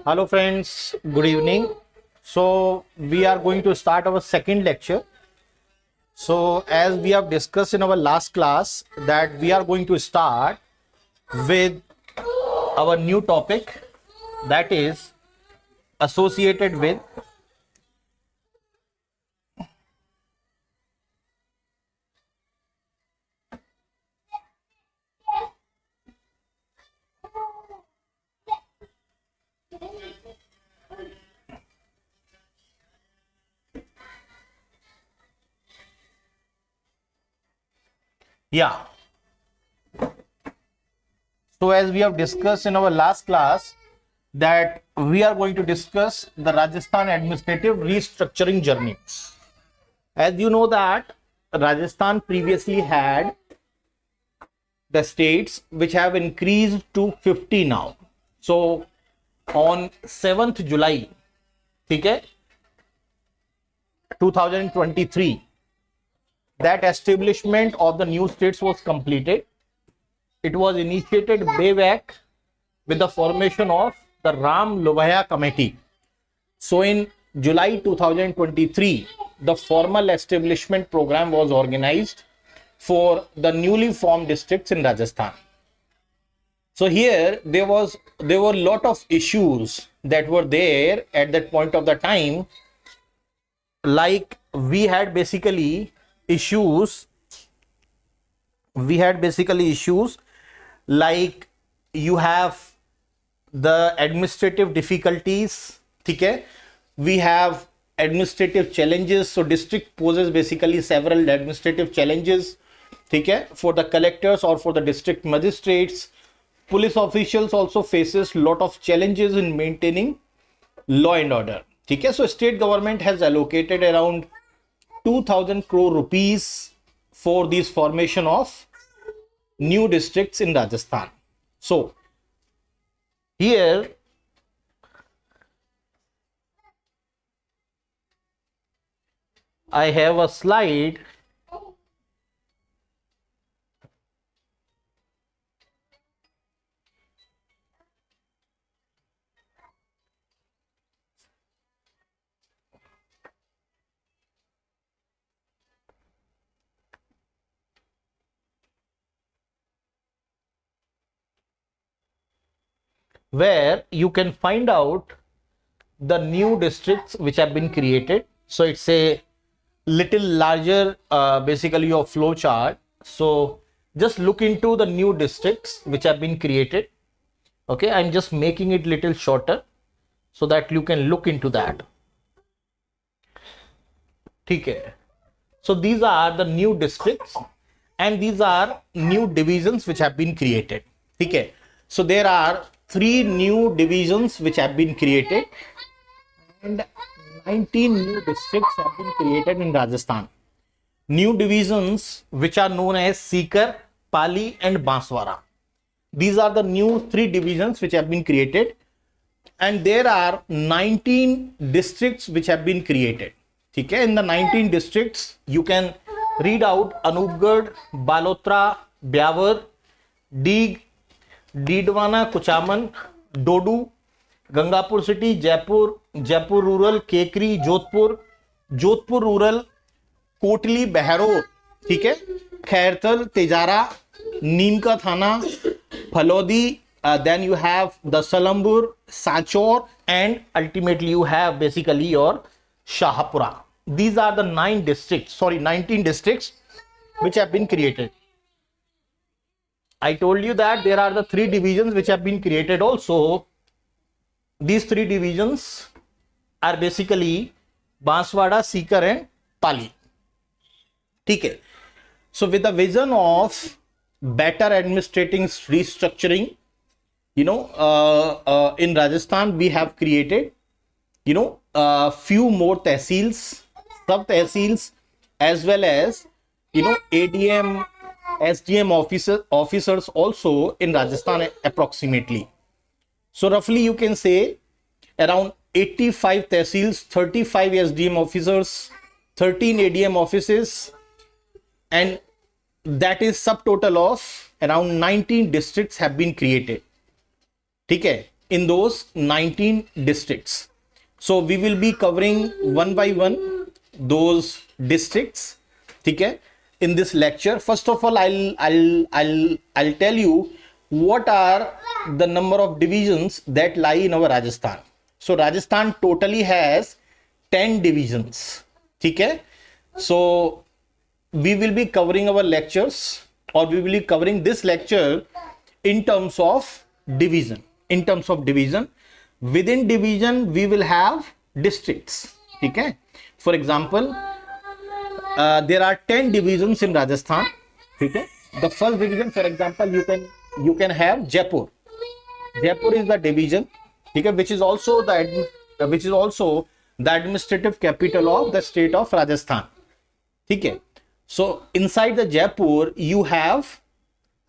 Hello friends, good evening. So we are going to start our second lecture. So as we have discussed in our last class that we are going to start with our new topic, that is associated with yeah. So as we have discussed in our last class that we are going to discuss the Rajasthan administrative restructuring journey. As you know that Rajasthan previously had the states which have increased to 50 now. So on 7th July, okay, 2023, that establishment of the new states was completed. It was initiated way back with the formation of the Ram Lohia Committee. So in July 2023, the formal establishment program was organized for the newly formed districts in Rajasthan. So here there were a lot of issues that were there at that point of the time. Like we had basically issues like you have the administrative difficulties, okay? We have administrative challenges. So district poses basically several administrative challenges, okay, for the collectors or for the district magistrates. Police officials also faces lot of challenges in maintaining law and order, okay? So state government has allocated around 2000 crore rupees for this formation of new districts in Rajasthan. So here I have a slide where you can find out the new districts which have been created. So it's a little larger basically your flow chart. So just look into the new districts which have been created. Okay, I'm just making it little shorter so that you can look into that. Okay, so these are the new districts and these are new divisions which have been created. Okay, so there are 3 new divisions which have been created and 19 new districts have been created in Rajasthan. New divisions which are known as Sikar, Pali and Banswara. These are the new 3 divisions which have been created, and there are 19 districts which have been created. Okay, in the 19 districts you can read out Anupgarh, Balotra, Byawar, Deeg, Didwana, Kuchaman, Dodu, Gangapur City, Jaipur, Jaipur Rural, Kekri, Jodhpur, Jodhpur Rural, Kotli Behror, ठीक है, खैरथल, तेजारा, नीम का थाना, Phalodi, then you have the Salambur, Sachor, and ultimately you have basically your Shahapura. These are the 19 districts which have been created. I told you that there are the 3 divisions which have been created also. These 3 divisions are basically Banswara, Sikar and Pali. Okay, so with the vision of better administrating restructuring, in Rajasthan we have created a few more tehsils, sub tehsils, as well as ADM, SDM officers also in Rajasthan approximately. So roughly you can say around 85 tehsils, 35 SDM officers, 13 ADM offices, and that is subtotal of around 19 districts have been created. ठीक है, in those 19 districts. So we will be covering one by one those districts, okay, in this lecture. First of all, I'll tell you what are the number of divisions that lie in our Rajasthan. So Rajasthan totally has 10 divisions, okay. So we will be covering our lectures, or we will be covering this lecture in terms of division. In terms of division, within division we will have districts, okay. For example, there are 10 divisions in Rajasthan, okay. The first division, for example, you can have Jaipur. Jaipur is the division, okay, which is also the administrative capital of the state of Rajasthan, okay. So inside the Jaipur you have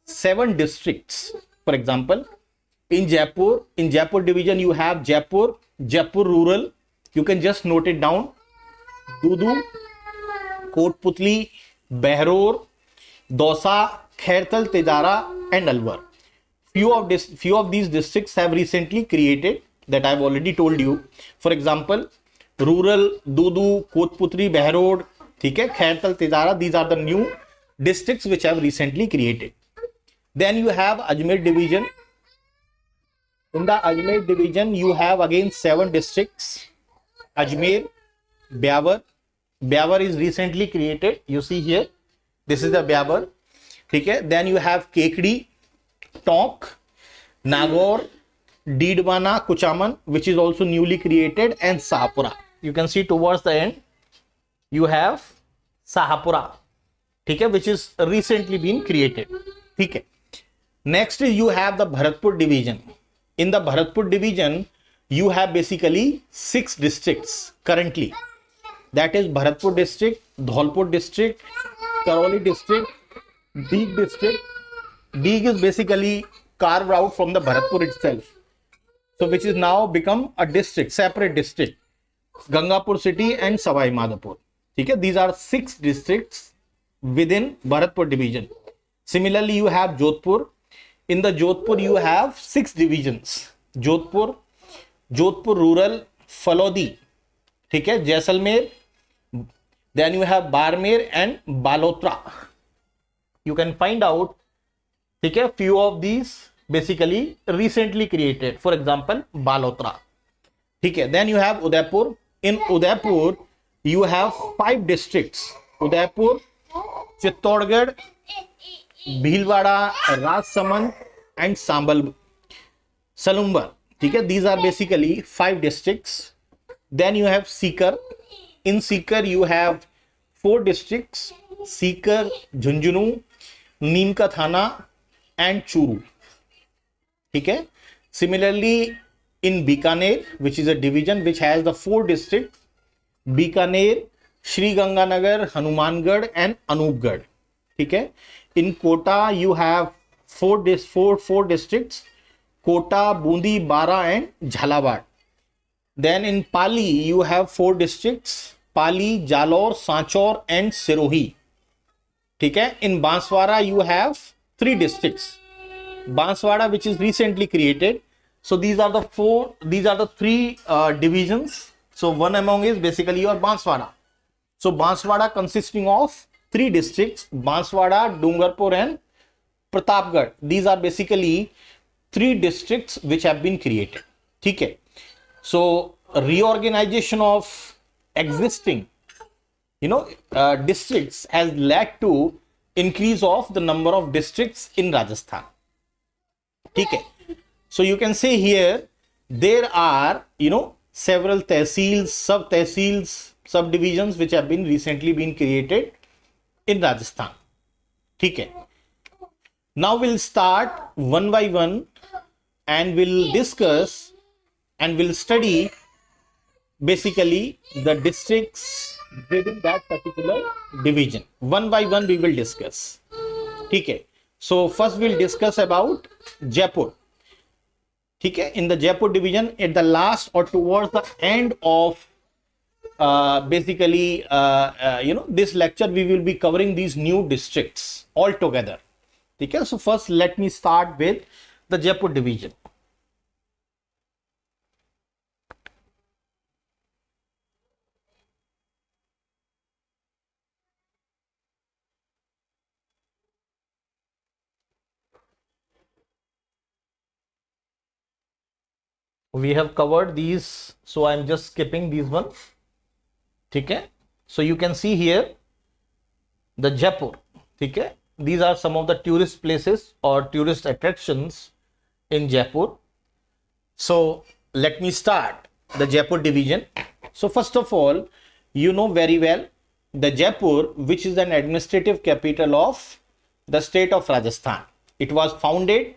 7 districts. For example, in Jaipur division you have Jaipur rural, you can just note it down, Dudu, Kotputli, Behror, Dausa, Khairtal, Tejara and Alwar. Few of these districts have recently created, that I've already told you. For example, rural, Dudu, Kotputli, Behror, Khairtal, Tejara, these are the new districts which have recently created. Then you have Ajmer division. In the Ajmer division, you have again 7 districts. Ajmer, Byawar. Byawar is recently created. You see here, this is the Byawar. Okay. Then you have Kekdi, Tonk, Nagaur, Deedwana, Kuchaman, which is also newly created, and Sahapura. You can see towards the end, you have Sahapura, okay, which is recently been created. Okay. Next is you have the Bharatpur division. In the Bharatpur division, you have basically 6 districts currently. That is Bharatpur district, Dholpur district, Karoli district, Deeg district. Deeg is basically carved out from the Bharatpur itself, so which is now become a district, separate district. Gangapur city and Savai Madhopur. Okay, these are 6 districts within Bharatpur division. Similarly, you have Jodhpur. In the Jodhpur, you have 6 divisions. Jodhpur rural, Falodi, okay, Jaisalmer. Then you have Barmer and Balotra. You can find out, okay, few of these basically recently created. For example, Balotra. Okay. Then you have Udaipur. In Udaipur, you have 5 districts. Udaipur, Chittorgarh, Bhilwara, Rajsamand and Salumbar. Okay, these are basically 5 districts. Then you have Sikar. In Sikar you have 4 districts: Sikar, Jhunjhunu, Neemka Thana and Churu. Okay. Similarly, in Bikaner, which is a division which has the 4 districts: Bikaner, Shri Ganganagar, Hanumangarh and Anupgarh. Okay. In Kota, you have 4 districts: Kota, Bundi, Bara and Jhalabad. Then in Pali, you have 4 districts: Pali, Jalore, Sanchor and Sirohi. Okay. In Banswara, you have 3 districts: Banswara, which is recently created. So these are the 3 divisions. So one among is basically your Banswara. So Banswara consisting of 3 districts: Banswara, Dungarpur and Pratapgarh. These are basically 3 districts which have been created. Okay. So reorganization of existing, districts has led to increase of the number of districts in Rajasthan. Okay. So you can say here there are, several tehsils, sub-tehsils, subdivisions which have been recently been created in Rajasthan. Okay. Now we'll start one by one and we'll discuss and we'll study basically the districts within that particular division. One by one we will discuss. Okay. So first we'll discuss about Jaipur. Okay. In the Jaipur division, at the last or towards the end of this lecture, we will be covering these new districts all together. Okay. So first let me start with the Jaipur division. We have covered these, so I'm just skipping these ones. Okay, so you can see here the Jaipur. Okay, these are some of the tourist places or tourist attractions in Jaipur. So let me start the Jaipur division. So first of all, you know very well the Jaipur, which is an administrative capital of the state of Rajasthan. It was founded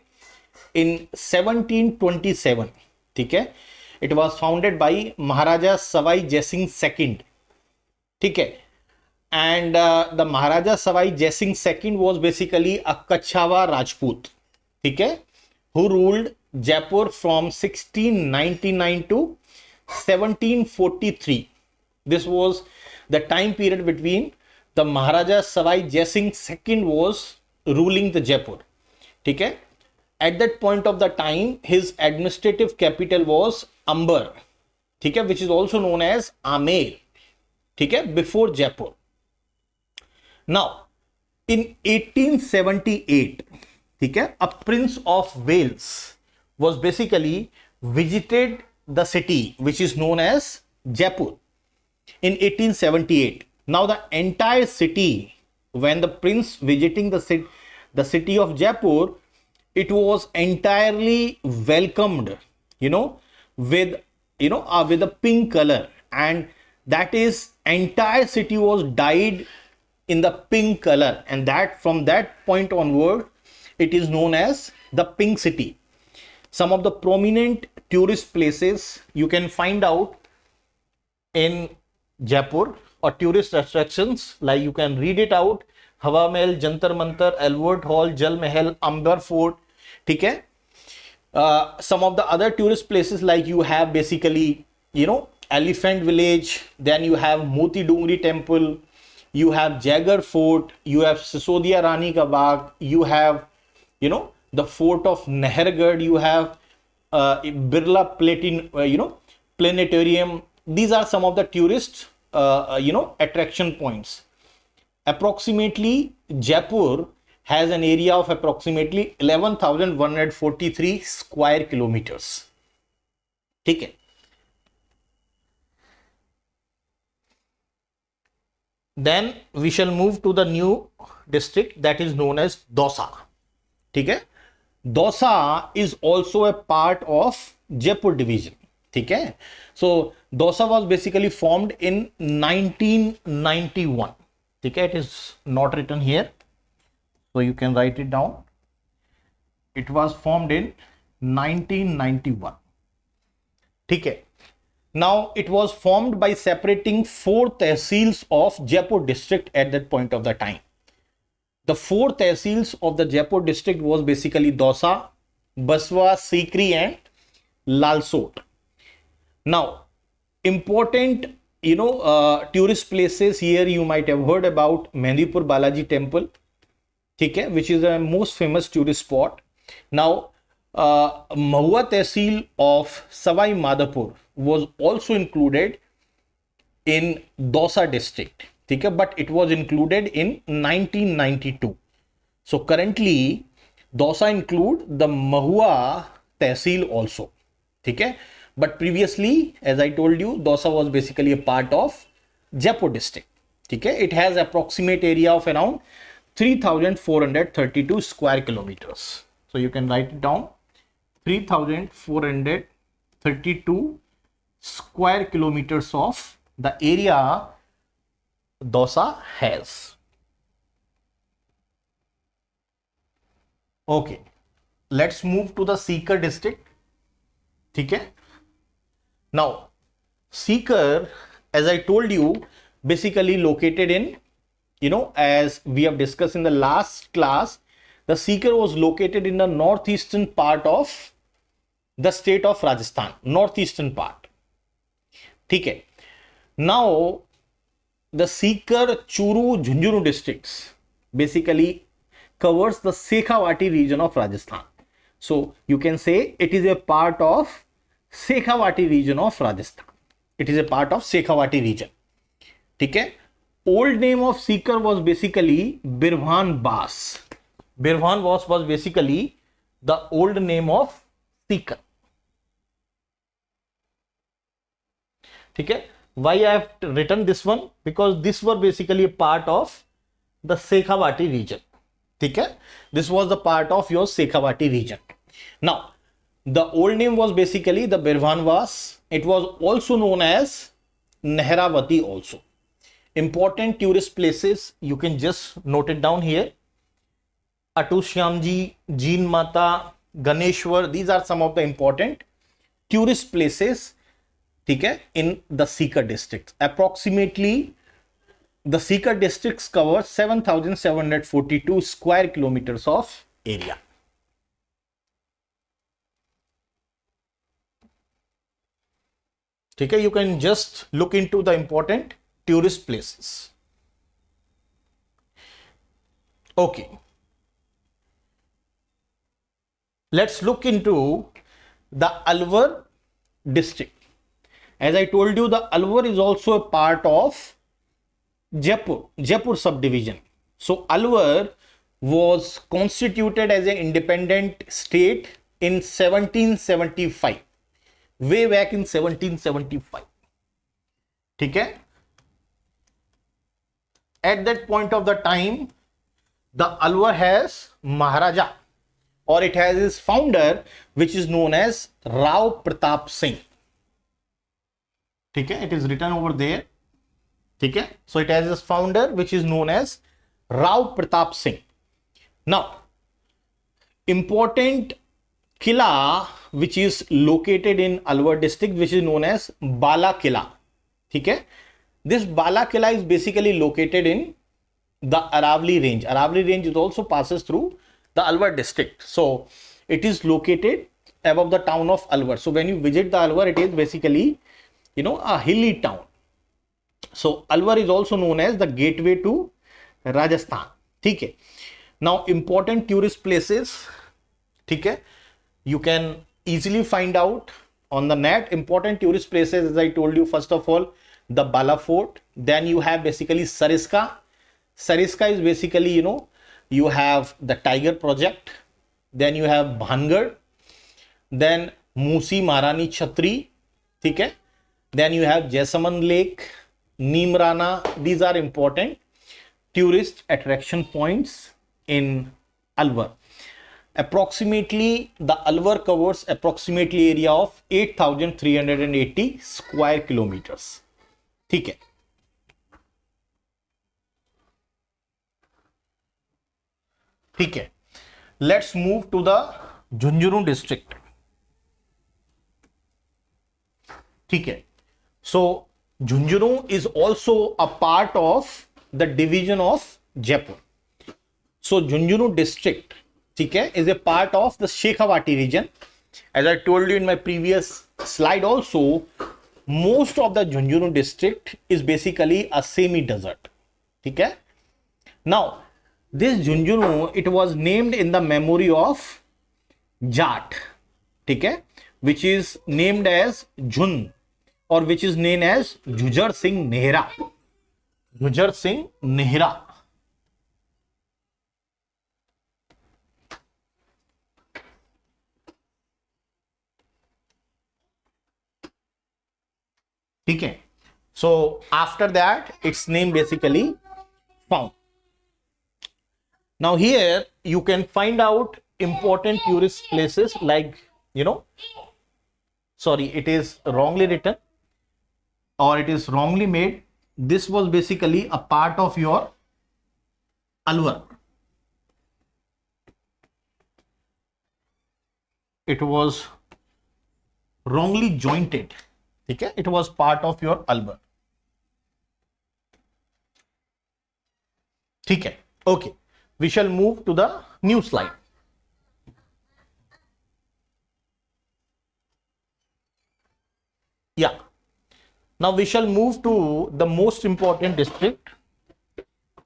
in 1727. Okay, it was founded by Maharaja Savai Jai Singh II. Okay, and the Maharaja Savai Jai Singh II was basically a Kachawa Rajput. Okay, who ruled Jaipur from 1699 to 1743. This was the time period between the Maharaja Savai Jai Singh II was ruling the Jaipur. Okay, at that point of the time, his administrative capital was Amber, okay, which is also known as Amer, okay, before Jaipur. Now, in 1878, okay, a Prince of Wales was basically visited the city, which is known as Jaipur, in 1878. Now, the entire city, when the prince visiting the city of Jaipur, it was entirely welcomed, with with a pink color, and that is entire city was dyed in the pink color, and that from that point onward it is known as the Pink City. Some of the prominent tourist places you can find out in Jaipur or tourist attractions, like you can read it out: Hawa Mahal, Jantar Mantar, Albert Hall, Jal Mahal, Amber Fort. Okay, some of the other tourist places, like you have basically Elephant Village, then you have Moti Dungri Temple, you have Jagger Fort, you have Sisodia Rani Ka Bagh, you have the Fort of Nahargarh, you have Birla Planetarium. These are some of the tourist attraction points. Approximately Jaipur has an area of approximately 11,143 square kilometers. Okay. Then we shall move to the new district that is known as Dausa. Okay. Dausa is also a part of Jaipur division. Okay. So Dausa was basically formed in 1991. Okay. It is not written here, so you can write it down. It was formed in 1991. Okay. Now it was formed by separating 4 tehsils of Jaipur district at that point of the time. The 4 tehsils of the Jaipur district was basically Dausa, Baswa, Sikri and Lalsot. Now, important tourist places here, you might have heard about Mehndipur Balaji Temple, okay, which is the most famous tourist spot. Now, Mahua Tehsil of Savai Madhopur was also included in Dausa district, okay, but it was included in 1992. So currently Dausa include the Mahua Tehsil also, okay, but previously, as I told you, Dausa was basically a part of Jaipur district. Okay, it has approximate area of around 3,432 square kilometers. So you can write it down: 3,432 square kilometers of the area Dausa has. Okay, let's move to the Sikar district. Okay. Now, Sikar, as I told you, basically located in, as we have discussed in the last class, the Sikar was located in the northeastern part of the state of Rajasthan, northeastern part. Okay. Now, the Sikar, Churu, Jhunjhunu districts basically covers the Shekhawati region of Rajasthan. So, you can say it is a part of Shekhawati region of Rajasthan. It is a part of Shekhawati region. Okay. Old name of Sikar was basically Birvan Bas. Birvan Bas was basically the old name of Sikar. ठीक है. Why I have written this one? Because this were basically a part of the Sekhavati region. ठीक है. This was the part of your Sekhavati region. Now, the old name was basically the Birvanwas. It was also known as Nehravati also. Important tourist places, you can just note it down here. Atushyamji, Jeen Mata, Ganeshwar, these are some of the important tourist places, ठीक है, in the Sikar districts. Approximately the Sikar districts cover 7,742 square kilometers of area. ठीक है, you can just look into the important tourist places. Okay. Let's look into the Alwar district. As I told you, the Alwar is also a part of Jaipur subdivision. So Alwar was constituted as an independent state in 1775, way back in 1775. ठीक है. At that point of the time, the Alwar has Maharaja, or it has its founder, which is known as Rao Pratap Singh. ठीक है, it is written over there. ठीक है, so it has its founder, which is known as Rao Pratap Singh. Now, important Killa which is located in Alwar district, which is known as Bala Killa. ठीक है, this Bala Killa is basically located in the Aravali range. Aravali range is also passes through the Alwar district. So it is located above the town of Alwar. So when you visit the Alwar, it is basically, you know, a hilly town. So Alwar is also known as the gateway to Rajasthan. ठीक है. Now important tourist places, ठीक है, you can easily find out on the net. Important tourist places, as I told you, first of all, the Bala Fort. Then you have basically Sariska. Sariska is basically, you know, you have the Tiger Project. Then you have Bhangar. Then Musi Maharani Chhatri. ठीक है. Then you have Jaisaman Lake, Neemrana. These are important tourist attraction points in Alwar. Approximately, the Alwar covers approximately area of 8,380 square kilometers. ठीक है. ठीक है. Let's move to the Jhunjhunu district. ठीक है. So Jhunjhunu is also a part of the division of Jaipur. So Jhunjhunu district, ठीक है, is a part of the Shekhawati region. As I told you in my previous slide also, most of the Jhunjhunu district is basically a semi-desert. ठीक है. Now this Jhunjhunu, it was named in the memory of Jat, ठीक है, which is named as Jhun, or which is named as Jhujjar Singh Nehra. Jhujjar Singh Nehra. ठीक है. So after that, its name basically found. Now here you can find out important tourist places like, you know, sorry, it is wrongly written or it is wrongly made. This was basically a part of your Alwar. It was wrongly jointed. ठीक है, it was part of your Alwar. ठीक है. Okay, we shall move to the new slide. Yeah, now we shall move to the most important district,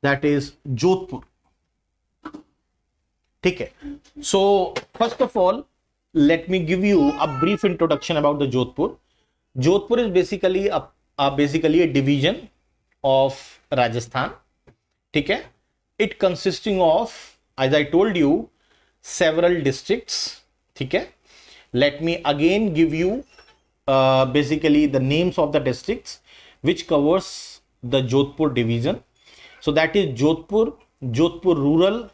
that is Jodhpur. ठीक है. So first of all, let me give you a brief introduction about the Jodhpur. Jodhpur is basically a division of Rajasthan. ठीक है. It consisting of, as I told you, several districts. ठीक है. Let me again give you basically the names of the districts which covers the Jodhpur division. So that is Jodhpur, Jodhpur rural,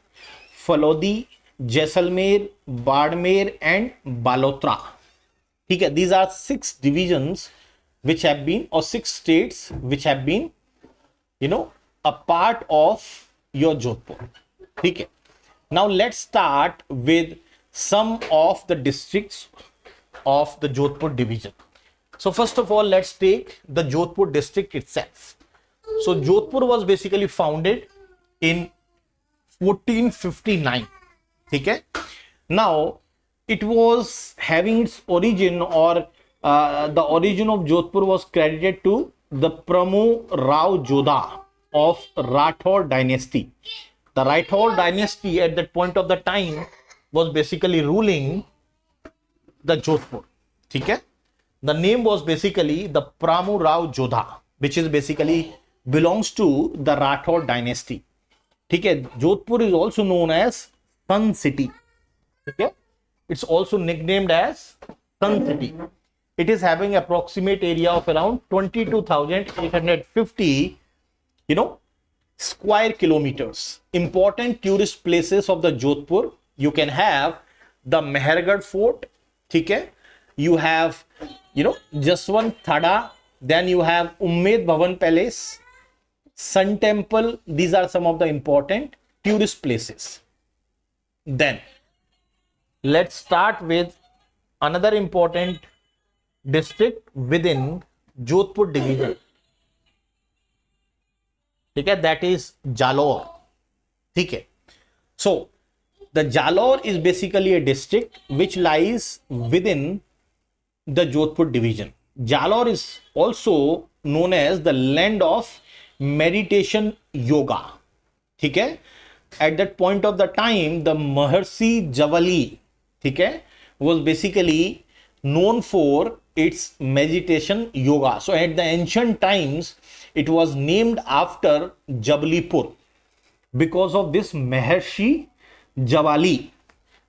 Falodi, Jaisalmer, Badmer and Balotra. Okay, these are 6 divisions which have been, or 6 states which have been, a part of your Jodhpur. Okay. Now let's start with some of the districts of the Jodhpur division. So first of all, let's take the Jodhpur district itself. So Jodhpur was basically founded in 1459. Okay. Now it was having its origin, or the origin of Jodhpur was credited to the Pramu Rao Jodha of Rathore dynasty. The Rathore dynasty at that point of the time was basically ruling the Jodhpur. Okay? The name was basically the Pramu Rao Jodha, which is basically belongs to the Rathore dynasty. Okay? Jodhpur is also known as Sun City. Okay? It's also nicknamed as Sun City. It is having approximate area of around 22,850, square kilometers. Important tourist places of the Jodhpur, you can have the Mehergarh Fort. Okay? You have, Jaswant Thada. Then you have Ummad Bhavan Palace, Sun Temple. These are some of the important tourist places. Then let's start with another important district within Jodhpur division. Okay, that is Jalore. Okay. So the Jalore is basically a district which lies within the Jodhpur division. Jalore is also known as the land of meditation yoga. Okay. At that point of the time, the Maharshi Javali, was basically known for its meditation yoga. So at the ancient times, it was named after Jabalipur because of this Maharshi Javali.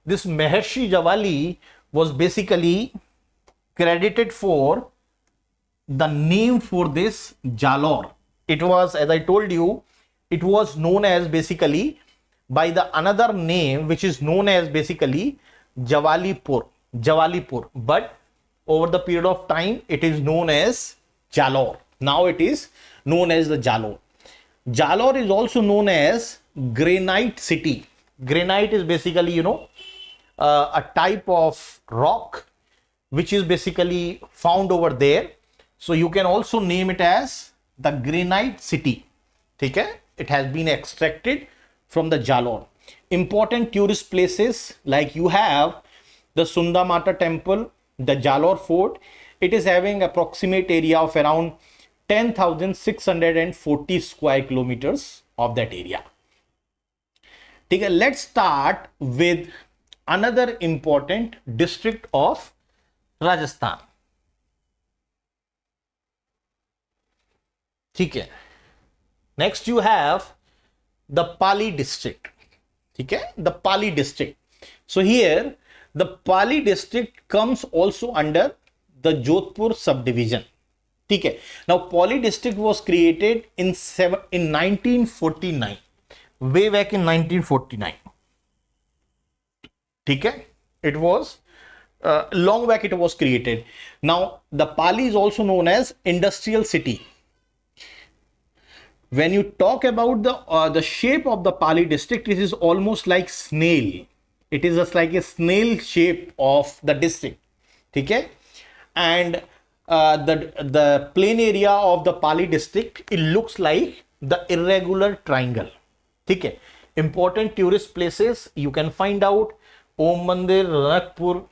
This Maharshi Javali was basically credited for the name for this Jalore. It was, as I told you, it was known as basically by the another name which is known as basically Jabalipur. But over the period of time, it is known as Jalore. Now it is known as the Jalore. Jalore is also known as Granite City. Granite is basically, a type of rock which is basically found over there. So you can also name it as the Granite City. Okay? It has been extracted from the Jalore. Important tourist places like you have the Sundamata temple, the Jalore fort. It is having approximate area of around 10,640 square kilometers of that area. Okay, let's start with another important district of Rajasthan. Okay. Next you have the Pali district. Okay, the Pali district. So here the Pali district comes also under the Jodhpur subdivision. Okay. Now Pali district was created in 1949. Way back in 1949. Okay. It was long back it was created. Now the Pali is also known as industrial city. When you talk about the shape of the Pali district, it is almost like snail. It is just like a snail shape of the district. Okay? And the plain area of the Pali district, it looks like the irregular triangle. Okay? Important tourist places you can find out: Om Mandir, Ranakpur,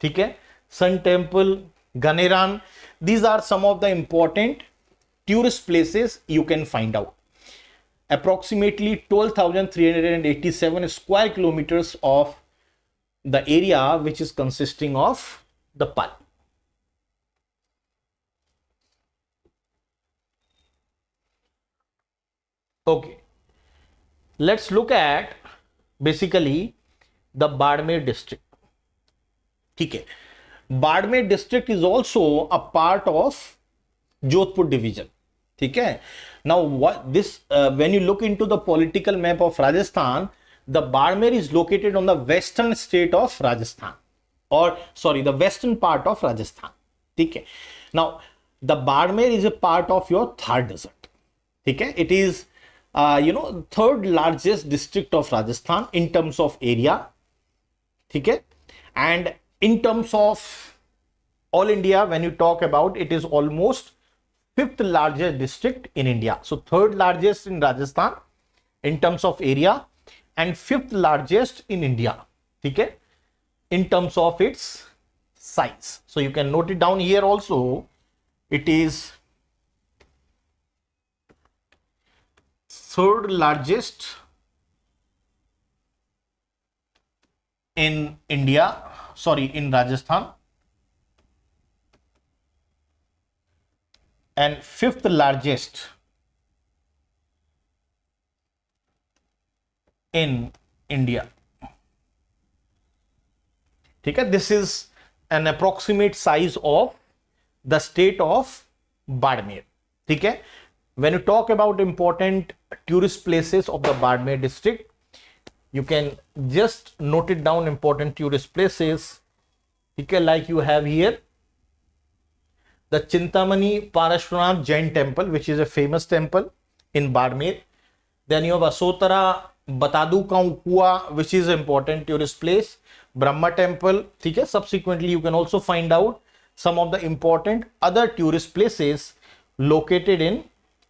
okay? Sun Temple, Ganeran. These are some of the important tourist places you can find out. Approximately 12,387 square kilometers of the area which is consisting of the Pali. Okay, let's look at basically the Badmer district. Okay. Barmer district is also a part of Jodhpur division. ठीक है. Now what this when you look into the political map of Rajasthan, the Barmer is located on the western state of Rajasthan, or sorry, the western part of Rajasthan. ठीक है. Now the Barmer is a part of your Thar desert. ठीक है. It is third largest district of Rajasthan in terms of area. ठीक है. And in terms of all India, when you talk about, it is almost fifth largest district in India. So third largest in Rajasthan in terms of area and fifth largest in India. Okay, in terms of its size. So you can note it down here also. It is third largest in India, sorry, in Rajasthan, and fifth largest in India. ठीक है. This is an approximate size of the state of Badmer. ठीक है. When you talk about important tourist places of the Badmer district, you can just note it down, important tourist places. ठीक है. Like you have here the Chintamani Parashuranath Jain temple, which is a famous temple in Badmer. Then you have Asotara Batadu Kua, which is an important tourist place. Brahma temple. Okay? Subsequently, you can also find out some of the important other tourist places located in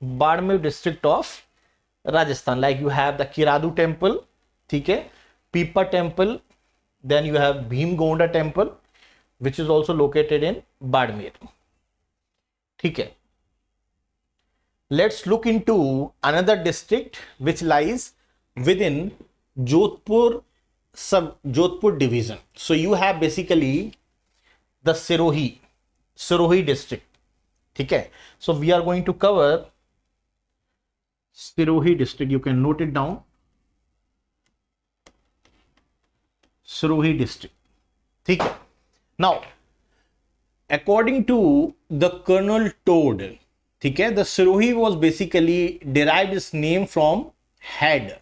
Badmer district of Rajasthan. Like you have the Kiradu temple, okay? Pipa temple. Then you have Bhimgonda temple, which is also located in Badmer. ठीक है. Let's look into another district which lies within Jodhpur division. So you have basically the Sirohi district. ठीक है. So we are going to cover Sirohi district. You can note it down. Sirohi district. ठीक है. Now, according to the Colonel Todd, ठीक है, the Sirohi was basically derived its name from head.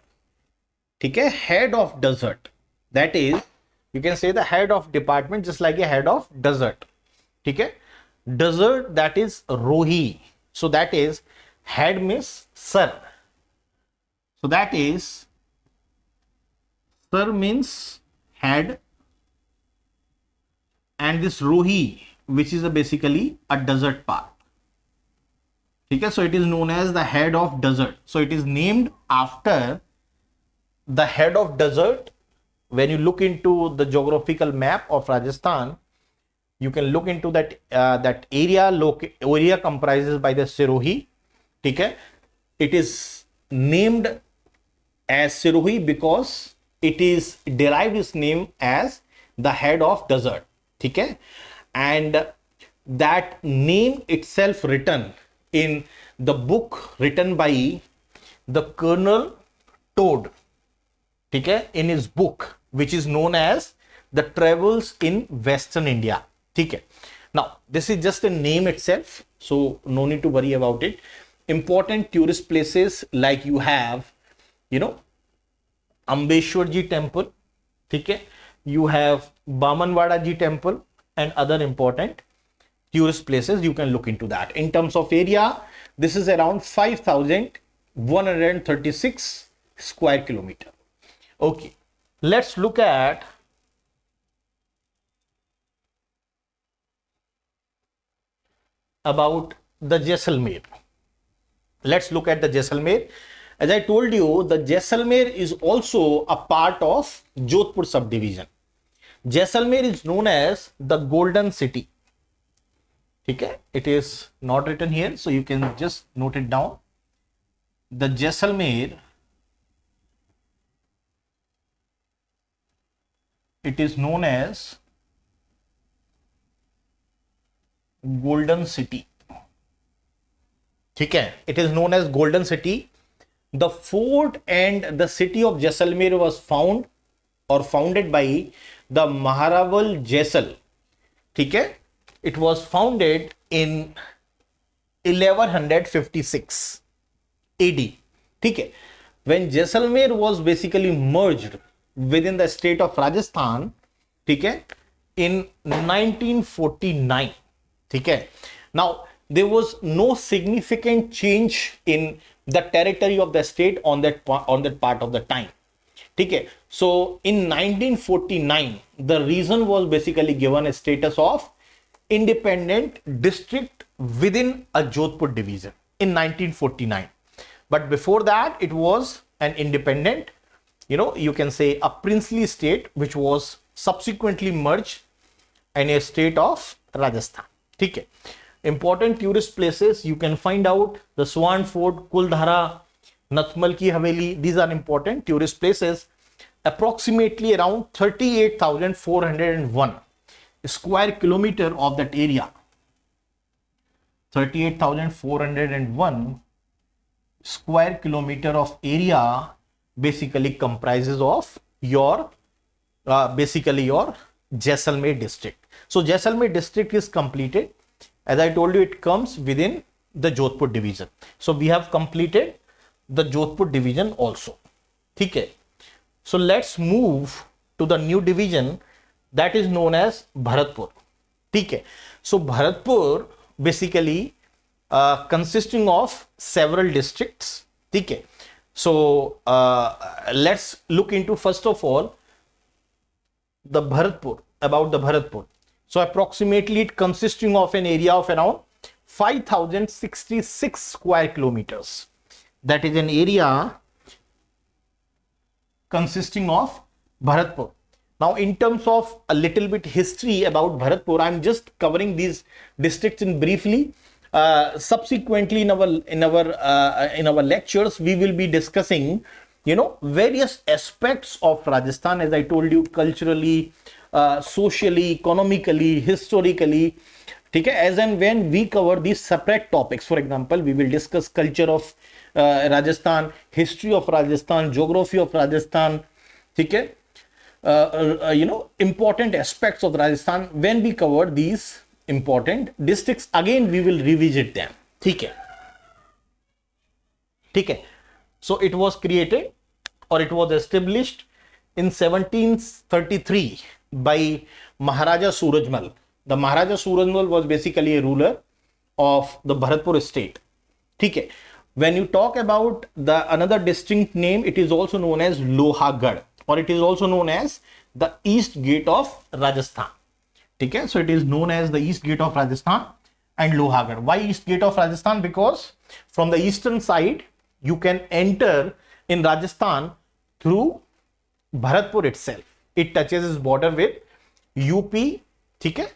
ठीक है, head of desert. That is, you can say the head of department, just like a head of desert. ठीक है, desert, that is Rohi. So that is, head means sir. So that is, sir means head, and this Rohi, which is basically a desert part. Okay, so it is known as the head of desert. So it is named after the head of desert. When you look into the geographical map of Rajasthan, you can look into that that area comprises by the Sirohi. Okay, it is named as Sirohi because it is derived its name as the head of desert. Okay, and that name itself written in the book written by the Colonel Todd, okay, in his book which is known as the Travels in Western India. Okay, now this is just a name itself, so no need to worry about it. Important tourist places like you have, Ambeshwar Ji temple, okay, you have Bamanwada Ji temple, and other important tourist places. You can look into that. In terms of area, this is around 5,136 square kilometer. Okay, let's look at about the Jaisalmer. Let's look at the Jaisalmer. As I told you, the Jaisalmer is also a part of Jodhpur subdivision. Jaisalmer is known as the Golden City. Okay, it is not written here, so you can just note it down. The Jaisalmer, it is known as Golden City. ठीक है, it is known as Golden City. The fort and the city of Jaisalmer was founded by the Maharaval Jaisal ठीक है, it was founded in 1156 AD, ठीक है, when Jaisalmer was basically merged within the state of Rajasthan, ठीक है, in 1949, ठीक है. Now there was no significant change in the territory of the state on that part of the time, ठीक है. So in 1949 the region was basically given a status of independent district within a Jodhpur division in 1949. But before that it was an independent, you can say a princely state which was subsequently merged in a state of Rajasthan, ठीक है. Important tourist places you can find out the Swan Fort, Kuldhara, Nathmal ki Haveli. These are important tourist places. Approximately around 38,401 square kilometer of that area. 38,401 square kilometer of area basically comprises of your basically your Jaisalmer district. So Jaisalmer district is completed. As I told you, it comes within the Jodhpur division. So we have completed the Jodhpur division also, ठीक है. So let's move to the new division that is known as Bharatpur, ठीक है. So Bharatpur basically consisting of several districts, ठीक है. So let's look into first of all the Bharatpur, about the Bharatpur. So approximately it consisting of an area of around 5,066 square kilometers. That is an area consisting of Bharatpur. Now in terms of a little bit history about Bharatpur, I'm just covering these districts in briefly. Subsequently in our lectures we will be discussing various aspects of Rajasthan, as I told you, culturally, socially, economically, historically, ठीक है. As and when we cover these separate topics, for example, we will discuss culture of Rajasthan, history of Rajasthan, geography of Rajasthan, ठीक है, important aspects of Rajasthan. When we cover these important districts, again we will revisit them, ठीक है, ठीक है. So it was created or it was established in 1733 by Maharaja Surajmal. The Maharaja Surajmal was basically a ruler of the Bharatpur state, ठीक है. When you talk about the another distinct name, it is also known as Lohagarh, or it is also known as the East Gate of Rajasthan, ठीक है. So it is known as the East Gate of Rajasthan and Lohagarh. Why East Gate of Rajasthan? Because from the eastern side you can enter in Rajasthan through Bharatpur itself. It touches its border with UP, ठीक है.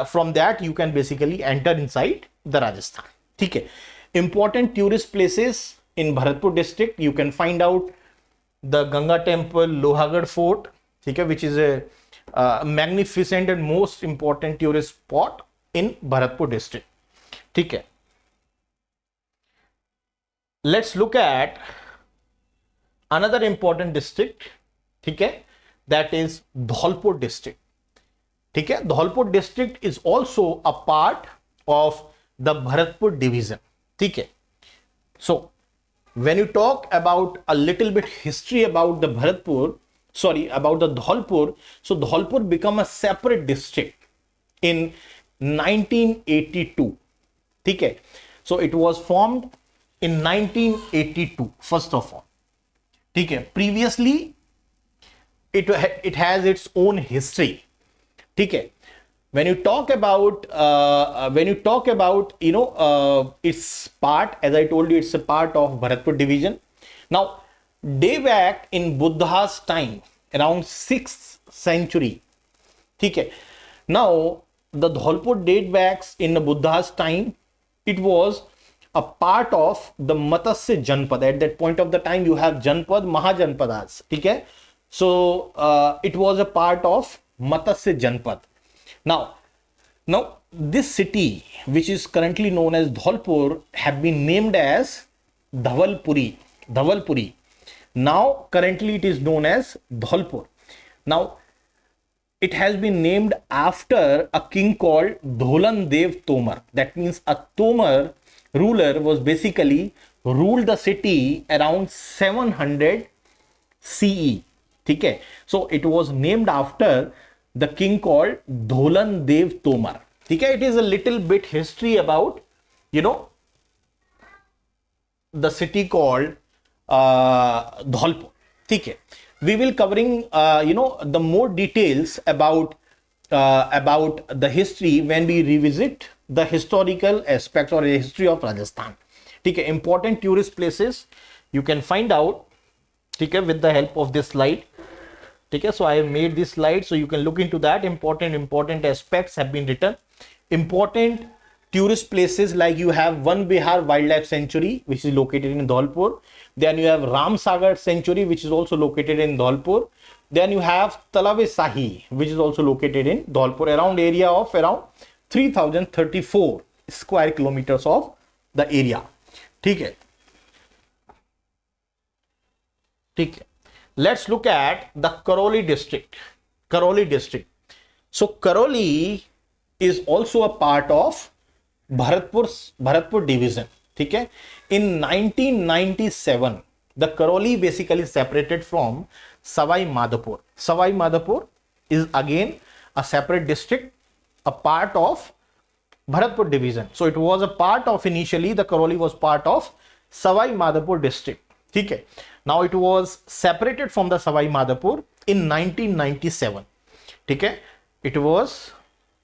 From that you can basically enter inside the Rajasthan, ठीक है. Important tourist places in Bharatpur district, you can find out the Ganga temple, Lohagarh fort, ठीक है, which is a magnificent and most important tourist spot in Bharatpur district, ठीक है. Let's look at another important district, ठीक है, that is Dholpur district, ठीक है. Dholpur district is also a part of the Bharatpur division, ठीक है. So when you talk about a little bit history about the about the Dholpur, so Dholpur become a separate district in 1982, ठीक है. So it was formed in 1982 first of all, ठीक है. Previously it has its own history, ठीक है. When you talk about its part, as I told you, it's a part of Bharatpur division. Now day back in Buddha's time, around 6th century, ठीक है. Now the Dholpur date back in the Buddha's time. It was a part of the Matsya Janpad. At that point of the time you have Janpad, Mahajanpadas, ठीक है. So it was a part of Matsya Janpad. Now this city, which is currently known as Dholpur, have been named as Dhavalpuri. Now currently it is known as Dholpur. Now it has been named after a king called Dholan Dev Tomar. That means a Tomar ruler was basically ruled the city around 700 CE. Okay, so it was named after the king called Dholan Dev Tomar. Okay, it is a little bit history about, you know, the city called Dholpur. Okay, we will covering the more details about the history when we revisit the historical aspects or the history of Rajasthan. Okay, important tourist places you can find out, okay, with the help of this slide. Okay, so I have made this slide so you can look into that. Important aspects have been written. Important tourist places, like you have One Bihar Wildlife Sanctuary, which is located in Dholpur. Then you have Ram Sagar Sanctuary, which is also located in Dholpur. Then you have Talawe Sahi, which is also located in Dholpur, around area of around 3034 square kilometers of the area. Okay. Let's look at the Karoli district. Karoli district. So Karoli is also a part of Bharatpur division. Okay. In 1997, the Karoli basically separated from Savai Madhopur. Savai Madhopur is again a separate district, a part of Bharatpur division. So it was a part of, initially the Karoli was part of Savai Madhopur district. Okay. Now it was separated from the Savai Madhopur in 1997. Okay. It was,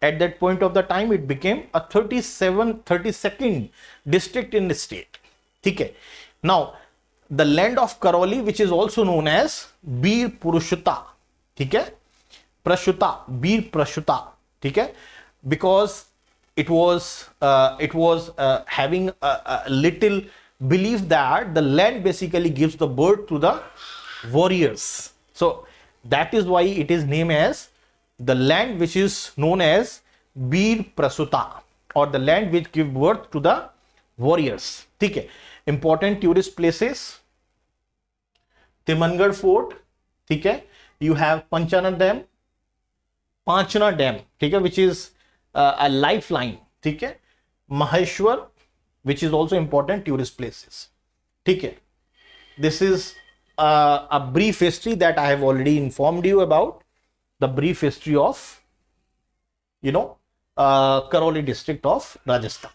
at that point of the time, it became a 32nd district in the state. Okay. Now the land of Karoli, which is also known as Bir Purushuta. Okay. Prashuta, Bir Prashuta. Okay. Because it was having a little belief that the land basically gives the birth to the warriors. So that is why it is named as the land which is known as Bir Prasuta, or the land which gives birth to the warriors. Okay. Important tourist places: Timangarh Fort. Okay. You have Panchana Dam, okay, which is a lifeline. Okay. Maheshwar, which is also important tourist places. Okay. This is a brief history that I have already informed you about, the brief history of, Karoli district of Rajasthan.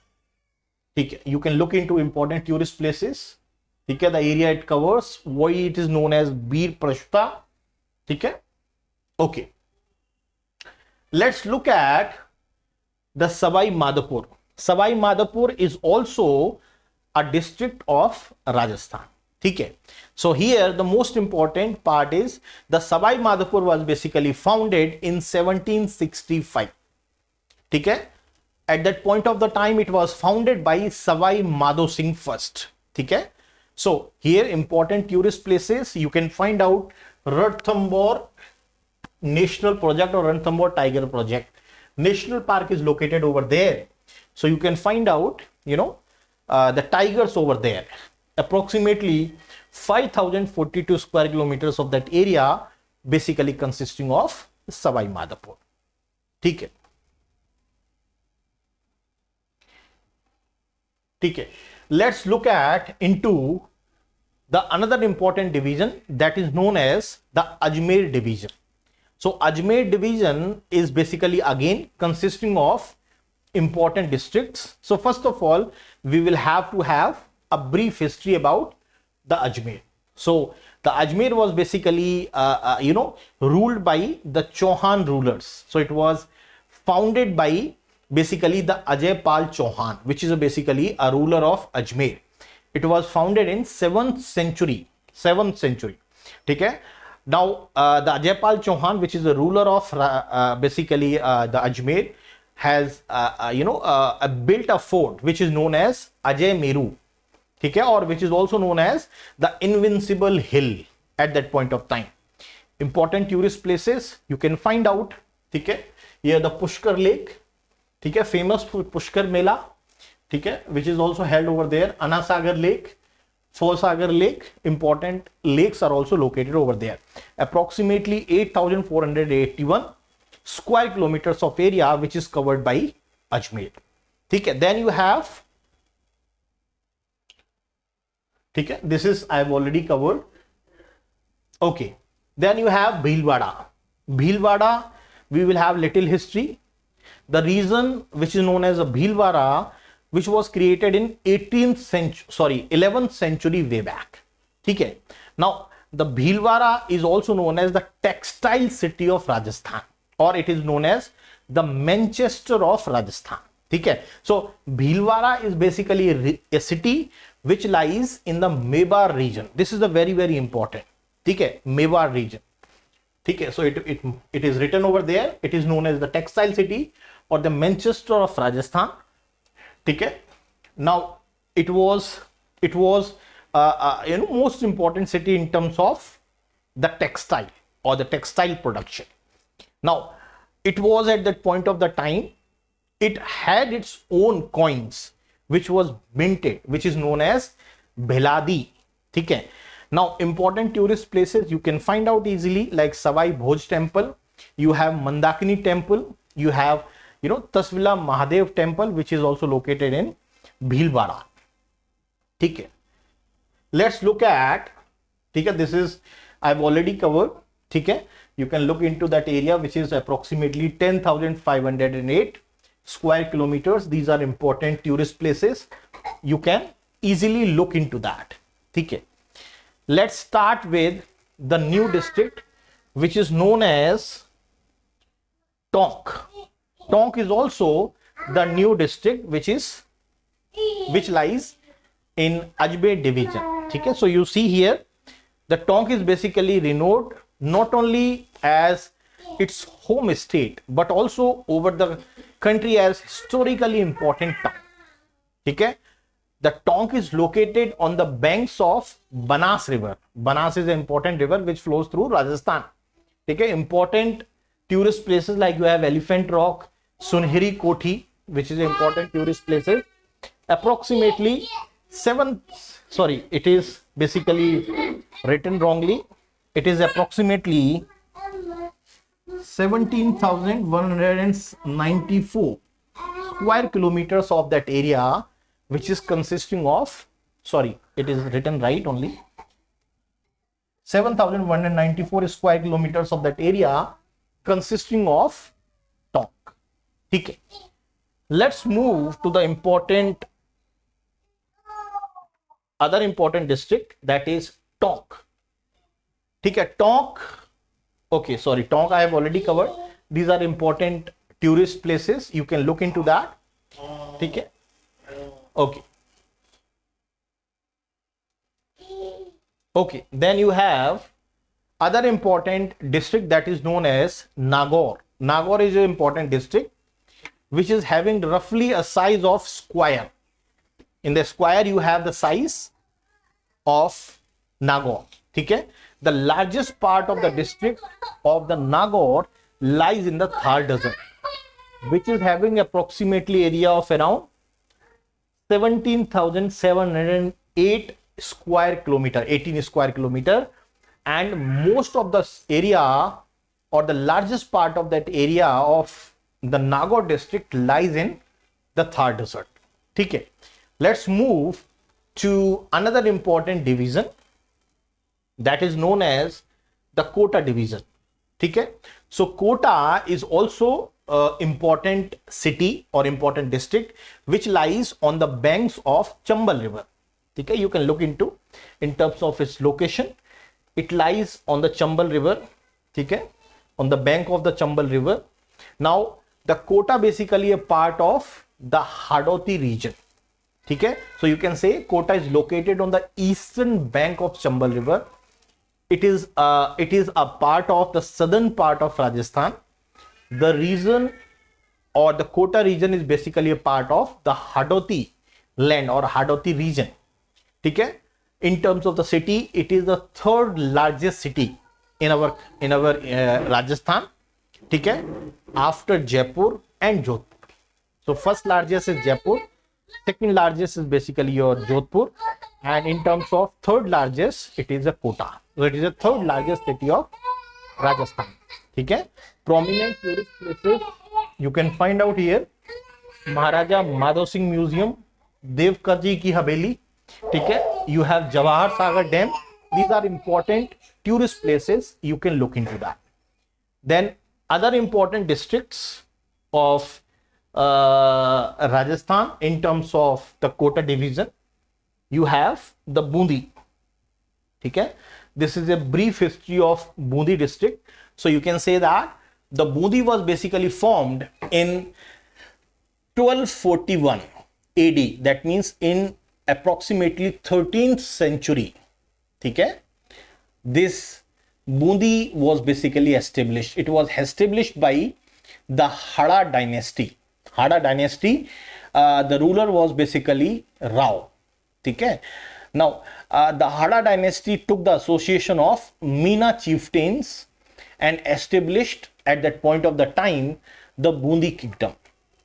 Okay. You can look into important tourist places. Okay. The area it covers, why it is known as Bir Prashta. Okay. Okay. Let's look at the Savai Madhopur. Savai Madhopur is also a district of Rajasthan. Okay. So here the most important part is the Savai Madhopur was basically founded in 1765. Okay. At that point of the time, it was founded by Savai Madho Singh first. Okay. So here important tourist places you can find out: Ranthambore National Project or Ranthambore Tiger Project. National Park is located over there. So you can find out, the tigers over there. Approximately 5042 square kilometers of that area basically consisting of Savai Madhopur. Okay. Okay. Let's look at into the another important division that is known as the Ajmer division. So Ajmer division is basically again consisting of important districts. So first of all, we will have to have a brief history about the Ajmer. So the Ajmer was basically ruled by the Chauhan rulers. So it was founded by basically the Ajay Pal Chauhan, which is basically a ruler of Ajmer. It was founded in 7th century. Okay. Now the Ajay Pal Chauhan, which is the ruler of basically the Ajmer, has built a fort which is known as Ajay Meru, okay, or which is also known as the Invincible Hill at that point of time. Important tourist places you can find out. Okay. Here the Pushkar Lake, okay, famous Pushkar Mela, okay, which is also held over there. Anasagar Lake, Sagar Lake, important lakes are also located over there. Approximately 8,481 square kilometers of area which is covered by Ajmer. ठीक है, then you have, ठीक है, this is I have already covered. Okay, then you have Bhilwara. Bhilwara, we will have little history. The region which is known as a Bhilwara, which was created in 11th century way back. ठीक है, now the Bhilwara is also known as the textile city of Rajasthan, or it is known as the Manchester of Rajasthan. ठीक है, so Bhilwara is basically a city which lies in the Mebar region. This is the very important. ठीक है, Mebar region. ठीक है, so it is written over there. It is known as the textile city or the Manchester of Rajasthan. ठीक है, now it was most important city in terms of the textile or the textile production. Now it was at that point of the time, it had its own coins which was minted, which is known as Bheladi. ठीक है, now important tourist places you can find out easily, like Savai Bhoj temple, you have Mandakini temple, you have Tasvila Mahadev temple which is also located in Bhilwara. ठीक है, let's look at, ठीक है, this is I've already covered. ठीक है, you can look into that area which is approximately 10,508 square kilometers. These are important tourist places, you can easily look into that. ठीक है, let's start with the new district which is known as Tonk. Tonk is also the new district which lies in Ajmer division. ठीक है, so you see here the Tonk is basically renowned not only as its home state but also over the country as historically important town. ठीक है, the Tonk is located on the banks of Banas river. Banas is an important river which flows through Rajasthan. ठीक है, important tourist places like you have Elephant Rock, Sunheri Koti, which is important tourist places. Approximately it is basically written wrongly. It is approximately 17,194 square kilometers of that area, which is consisting of, it is written right only, 7,194 square kilometers of that area consisting of Tonk. ठीक है, let's move to the other important district, that is Tonk. ठीक है, Tonk, Tonk I have already covered. These are important tourist places, you can look into that. ठीक है, okay, then you have other important district that is known as Nagaur. Nagaur is an important district which is having roughly a size of square. In the square you have the size of Nagaur. ठीक है, the largest part of the district of the Nagaur lies in the Thar desert, which is having approximately area of around 17,708 square kilometer, 18 square kilometer, and most of the area or the largest part of that area of the Nagaur district lies in the Thar desert. ठीक है, let's move to another important division that is known as the Kota division. ठीक है, so Kota is also important city or important district which lies on the banks of Chambal river. ठीक है, you can look into in terms of its location. It lies on the Chambal river. ठीक है, on the bank of the Chambal river. Now the Kota basically a part of the Hadoti region. ठीक है, so you can say Kota is located on the eastern bank of Chambal river. It is a part of the southern part of Rajasthan. The region or the Kota region is basically a part of the Hadoti land or Hadoti region. ठीक है, in terms of the city, it is the third largest city in our Rajasthan. ठीक है, after Jaipur and Jodhpur. So first largest is Jaipur, second largest is basically your Jodhpur, and in terms of third largest it is a Kota. So it is the third largest city of Rajasthan. ठीक है. Prominent tourist places you can find out here. Maharaja Madhav Singh museum, Devkar ji की हवेली, ठीक है. You have Jawahar Sagar dam. These are important tourist places. You can look into that. Then other important districts of Rajasthan in terms of the Kota division, you have the Bundi. ठीक है. This is a brief history of Bundi district. So you can say that the Bundi was basically formed in 1241 AD. That means in approximately 13th century. ठीक है. This Bundi was basically established. It was established by the Hada dynasty. Hada dynasty, the ruler was basically Rao. ठीक है. Now, the Hada dynasty took the association of Meena chieftains and established at that point of the time the Bundi kingdom.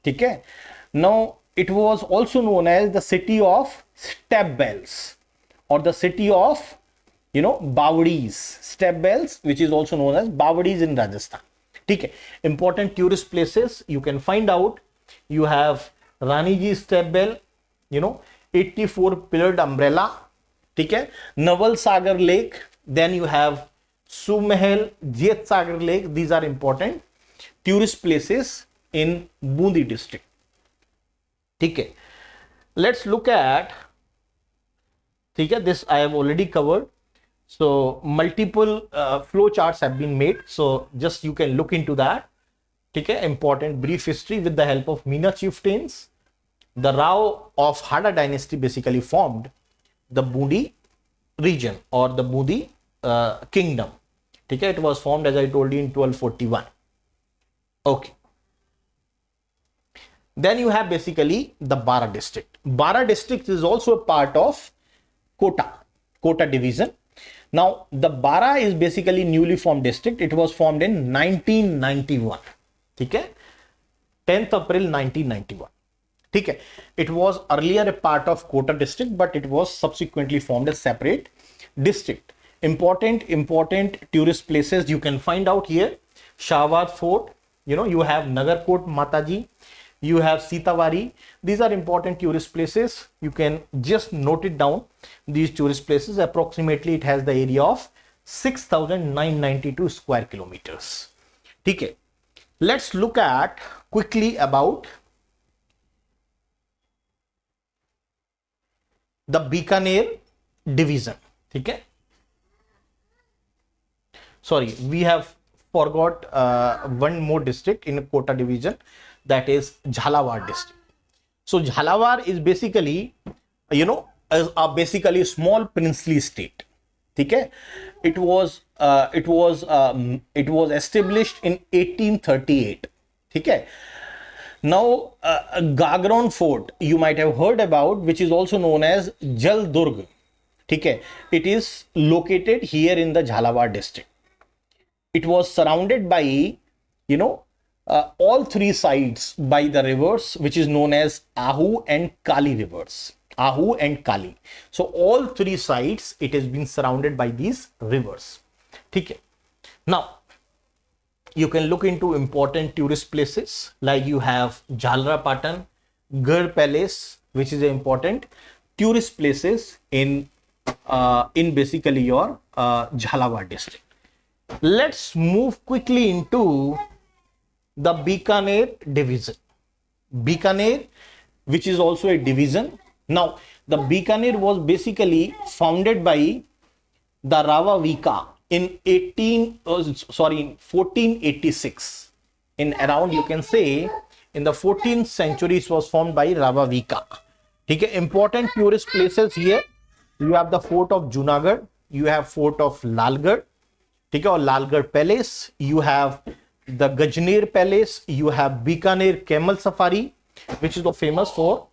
ठीक है. Now, it was also known as the city of step bells or the city of, you know, Bawdis. Step bells, which is also known as Bawdis in Rajasthan. ठीक है. Important tourist places you can find out. You have Rani Ji step bell, you know, 84 pillared umbrella. ठीक है. Naval Sagar Lake. Then you have Sumahel, Jet Sagar Lake. These are important tourist places in Bundi district. ठीक है. Let's look at, ठीक है, this I have already covered. So multiple flow charts have been made. So just you can look into that. ठीक है. Important brief history with the help of Meena chieftains. The Rao of Hada dynasty basically formed the Bundi region or the Bundi kingdom. ठीक है. It was formed, as I told you, in 1241. Okay. Then you have basically the Bara district. Bara district is also a part of Kota division. Now the Bara is basically newly formed district. It was formed in 1991. ठीक है. 10th April 1991. ठीक है. It was earlier a part of Kota district, but it was subsequently formed as separate district. Important tourist places you can find out here. Shahwad Fort, you know, you have Nagarkot Mataji, you have Sitawari. These are important tourist places. You can just note it down. These tourist places, approximately it has the area of 6,992 square kilometers. ठीक है. Let's look at quickly about the Bikaner division. ठीक है. Sorry, we have forgot one more district in Kota division, that is Jhalawar district. So Jhalawar is basically, you know, basically a small princely state. ठीक है. It was established in 1838. ठीक है. Now Gagron Fort you might have heard about, which is also known as Jal Durg. ठीक है. It is located here in the Jhalawar district. It was surrounded by, you know, all three sides by the rivers, which is known as Ahu and Kali rivers. Ahu and Kali. So all three sides it has been surrounded by these rivers. ठीक है. Now you can look into important tourist places like you have Jhalra Patan, Garh Palace, which is important tourist places in basically your Jhalawar district. Let's move quickly into the Bikaner division. Bikaner, which is also a division. Now the Bikaner was basically founded by the Rava Vika in 1486. In around, you can say, in the 14th century it was formed by Rava Vika. ठीक है. Important tourist places here. You have the fort of Junagadh, you have fort of Lalgarh, ठीक है, और Lalgarh Palace, you have the Gajner Palace, you have Bikaner Camel Safari, which is famous for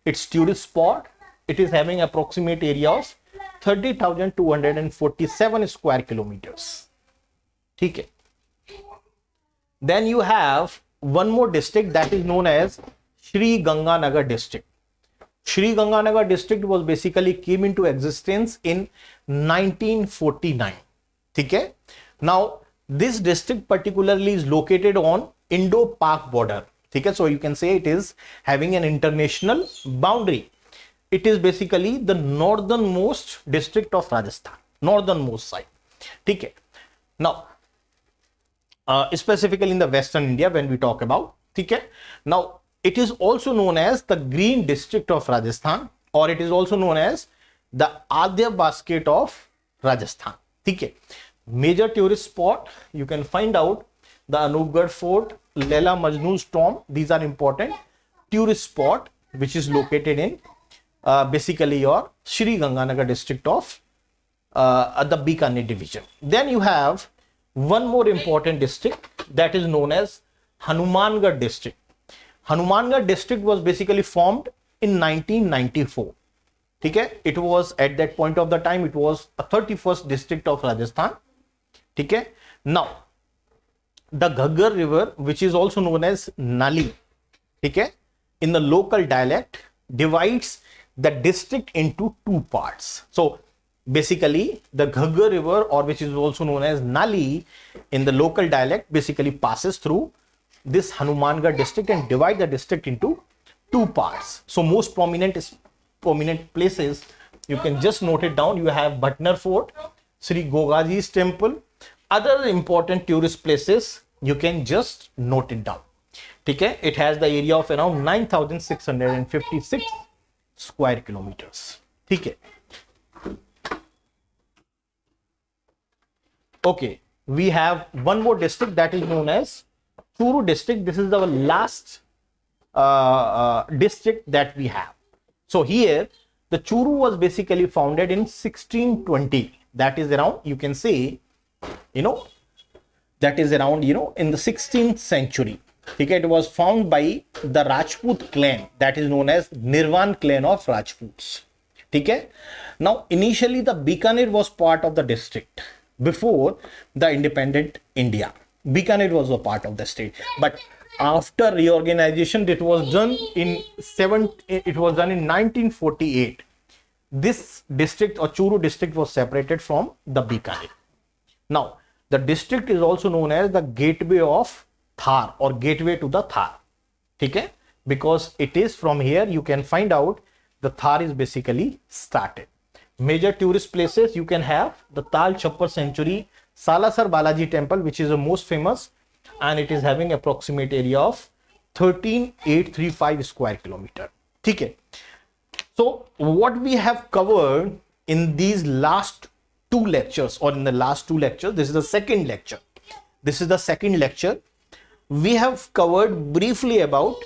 its tourist spot. It is having approximate area of 30,247 square kilometers. ठीक है. Then you have one more district that is known as Shri Ganganagar district. Shri Ganganagar district was basically came into existence in 1949. ठीक है. Now This district particularly is located on Indo-Pak border. Okay, so you can say it is having an international boundary. It is basically the northernmost district of Rajasthan, northernmost side. Okay. Now, specifically in the Western India, when we talk about, okay. Now, it is also known as the Green District of Rajasthan, or it is also known as the Adya Basket of Rajasthan. Okay. Major tourist spot, you can find out the Anupgarh Fort, Laila Majnu's tomb. These are important tourist spot which is located in basically your Shri Ganganagar district of the Bikaner division. Then you have one more important district that is known as Hanumangarh district. Hanumangarh district was basically formed in 1994. Okay, it was at that point of the time, it was a 31st district of Rajasthan. Okay, now the Ghaggar river, which is also known as Nali, okay, in the local dialect, divides the district into two parts. So basically the Ghaggar river, or which is also known as Nali in the local dialect, basically passes through this Hanumangarh district and divide the district into two parts. So most prominent places, you can just note it down. You have Bhatnar Fort, Sri Gogaji's temple. Other important tourist places, you can just note it down. Okay, it has the area of around 9,656 square kilometers. Okay. Okay, we have one more district that is known as Churu district. This is the last district that we have. So here the Churu was basically founded in 1620. That is around, you can say, that is around, in the 16th century. Okay, it was founded by the Rajput clan that is known as Nirvan clan of Rajputs. Okay. Now, initially the Bikaner was part of the district before the independent India. Bikaner was a part of the state, but after reorganization, it was done in 1948. This district or Churu district was separated from the Bikaner. Now, the district is also known as the gateway of Thar, or gateway to the Thar. Okay? Because it is from here you can find out the Thar is basically started. Major tourist places, you can have the Tal Chappar Sanctuary, Salasar Balaji temple, which is the most famous, and it is having approximate area of 13,835 square kilometer. Okay? So what we have covered in these last two lectures, or in the last two lectures, this is the second lecture. This is the second lecture. We have covered briefly about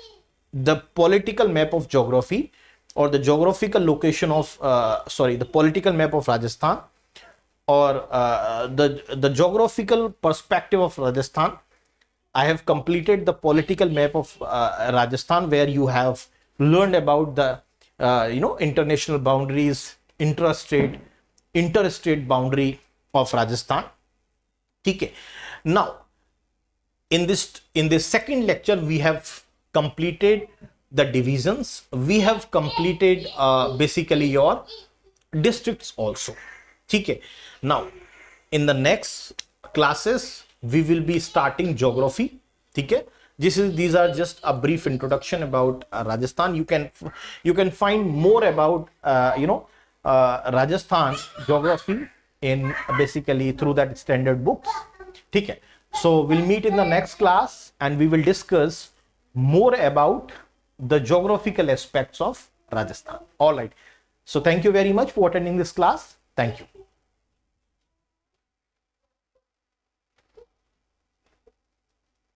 the political map of geography, or the geographical location of, the political map of Rajasthan, or the geographical perspective of Rajasthan. I have completed the political map of Rajasthan, where you have learned about the international boundaries, interstate boundary of Rajasthan. Okay. Now, in this second lecture, we have completed the divisions. We have completed basically your districts also. Okay. Now, in the next classes, we will be starting geography. Okay. These are just a brief introduction about Rajasthan. You can find more about Rajasthan geography in basically through that standard books. Okay. So we'll meet in the next class and we will discuss more about the geographical aspects of Rajasthan. All right. So thank you very much for attending this class. Thank you.